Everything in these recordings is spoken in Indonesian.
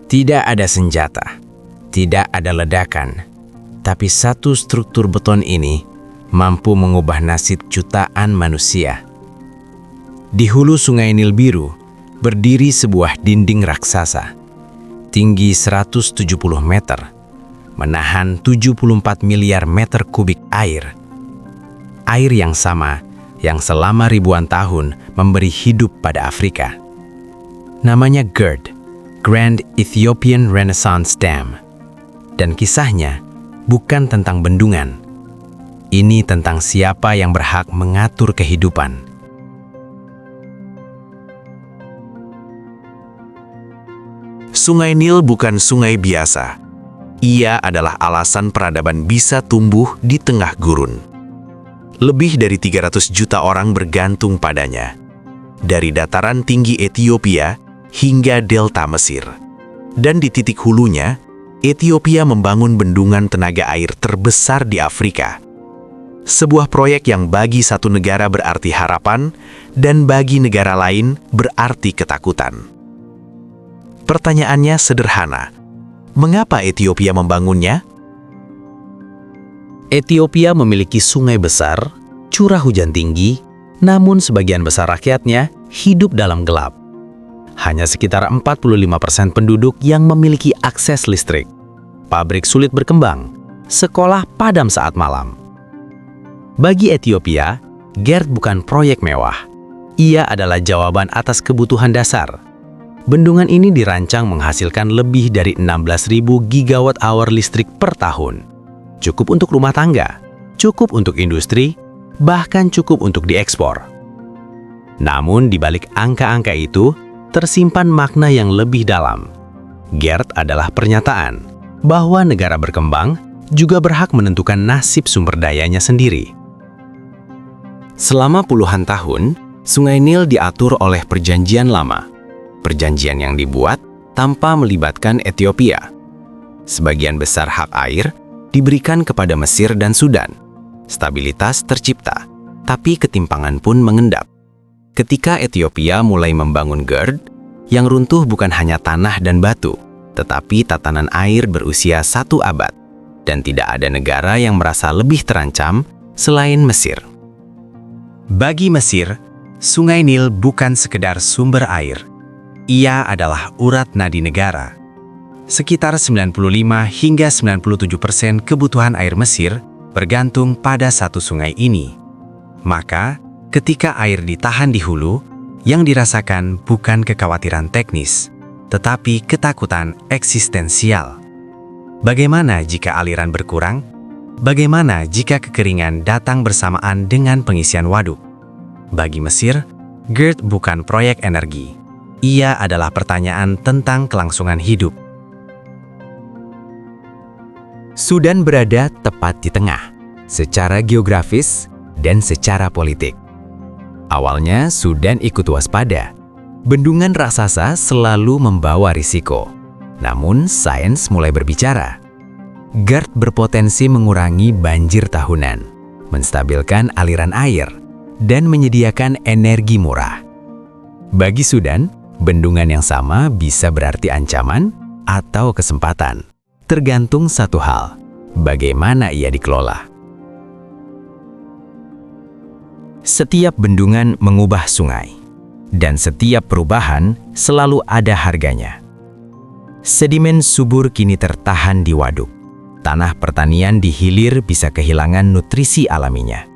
Tidak ada senjata, tidak ada ledakan, tapi satu struktur beton ini mampu mengubah nasib jutaan manusia. Di hulu Sungai Nil Biru berdiri sebuah dinding raksasa, tinggi 170 meter, menahan 74 miliar meter kubik air. Air yang sama yang selama ribuan tahun memberi hidup pada Afrika. Namanya GERD, Grand Ethiopian Renaissance Dam. Dan kisahnya bukan tentang bendungan. Ini tentang siapa yang berhak mengatur kehidupan. Sungai Nil bukan sungai biasa. Ia adalah alasan peradaban bisa tumbuh di tengah gurun. Lebih dari 300 juta orang bergantung padanya. Dari dataran tinggi Ethiopia hingga delta Mesir. Dan di titik hulunya, Ethiopia membangun bendungan tenaga air terbesar di Afrika. Sebuah proyek yang bagi satu negara berarti harapan, dan bagi negara lain berarti ketakutan. Pertanyaannya sederhana, mengapa Ethiopia membangunnya? Ethiopia memiliki sungai besar, curah hujan tinggi, namun sebagian besar rakyatnya hidup dalam gelap. Hanya sekitar 45% penduduk yang memiliki akses listrik. Pabrik sulit berkembang, sekolah padam saat malam. Bagi Ethiopia, GERD bukan proyek mewah. Ia adalah jawaban atas kebutuhan dasar. Bendungan ini dirancang menghasilkan lebih dari 16.000 gigawatt hour listrik per tahun. Cukup untuk rumah tangga, cukup untuk industri, bahkan cukup untuk diekspor. Namun di balik angka-angka itu, tersimpan makna yang lebih dalam. GERD adalah pernyataan bahwa negara berkembang juga berhak menentukan nasib sumber dayanya sendiri. Selama puluhan tahun, Sungai Nil diatur oleh Perjanjian Lama. Perjanjian yang dibuat tanpa melibatkan Ethiopia. Sebagian besar hak air diberikan kepada Mesir dan Sudan. Stabilitas tercipta, tapi ketimpangan pun mengendap. Ketika Ethiopia mulai membangun GERD, yang runtuh bukan hanya tanah dan batu, tetapi tatanan air berusia 1 abad, dan tidak ada negara yang merasa lebih terancam selain Mesir. Bagi Mesir, Sungai Nil bukan sekedar sumber air. Ia adalah urat nadi negara. Sekitar 95 hingga 97% kebutuhan air Mesir bergantung pada satu sungai ini. Maka, ketika air ditahan di hulu, yang dirasakan bukan kekhawatiran teknis, tetapi ketakutan eksistensial. Bagaimana jika aliran berkurang? Bagaimana jika kekeringan datang bersamaan dengan pengisian waduk? Bagi Mesir, GERD bukan proyek energi. Ia adalah pertanyaan tentang kelangsungan hidup. Sudan berada tepat di tengah, secara geografis dan secara politik. Awalnya, Sudan ikut waspada. Bendungan raksasa selalu membawa risiko. Namun, sains mulai berbicara. GERD berpotensi mengurangi banjir tahunan, menstabilkan aliran air, dan menyediakan energi murah. Bagi Sudan, bendungan yang sama bisa berarti ancaman atau kesempatan. Tergantung satu hal, bagaimana ia dikelola. Setiap bendungan mengubah sungai, dan setiap perubahan selalu ada harganya. Sedimen subur kini tertahan di waduk. Tanah pertanian di hilir bisa kehilangan nutrisi alaminya.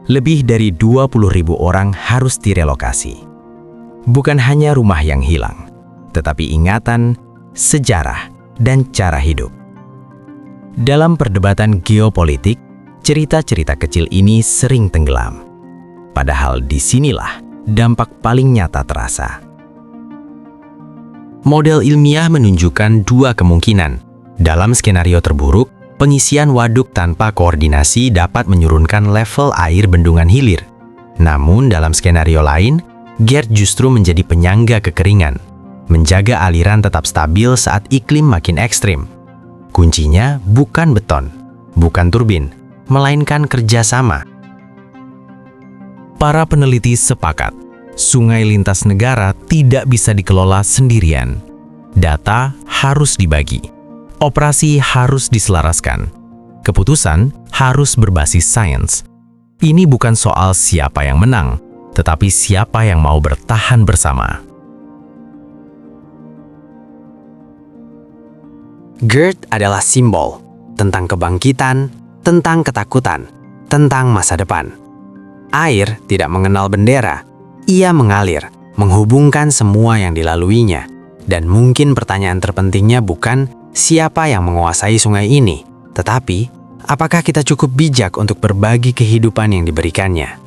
Lebih dari 20.000 orang harus direlokasi. Bukan hanya rumah yang hilang, tetapi ingatan, sejarah, dan cara hidup. Dalam perdebatan geopolitik, cerita-cerita kecil ini sering tenggelam. Padahal disinilah dampak paling nyata terasa. Model ilmiah menunjukkan dua kemungkinan. Dalam skenario terburuk, pengisian waduk tanpa koordinasi dapat menurunkan level air bendungan hilir. Namun dalam skenario lain, GERD justru menjadi penyangga kekeringan, menjaga aliran tetap stabil saat iklim makin ekstrim. Kuncinya bukan beton, bukan turbin, melainkan kerjasama. Para peneliti sepakat, sungai lintas negara tidak bisa dikelola sendirian. Data harus dibagi. Operasi harus diselaraskan. Keputusan harus berbasis sains. Ini bukan soal siapa yang menang, tetapi siapa yang mau bertahan bersama. GERD adalah simbol tentang kebangkitan, tentang ketakutan, tentang masa depan. Air tidak mengenal bendera, ia mengalir, menghubungkan semua yang dilaluinya. Dan mungkin pertanyaan terpentingnya bukan siapa yang menguasai sungai ini, tetapi apakah kita cukup bijak untuk berbagi kehidupan yang diberikannya?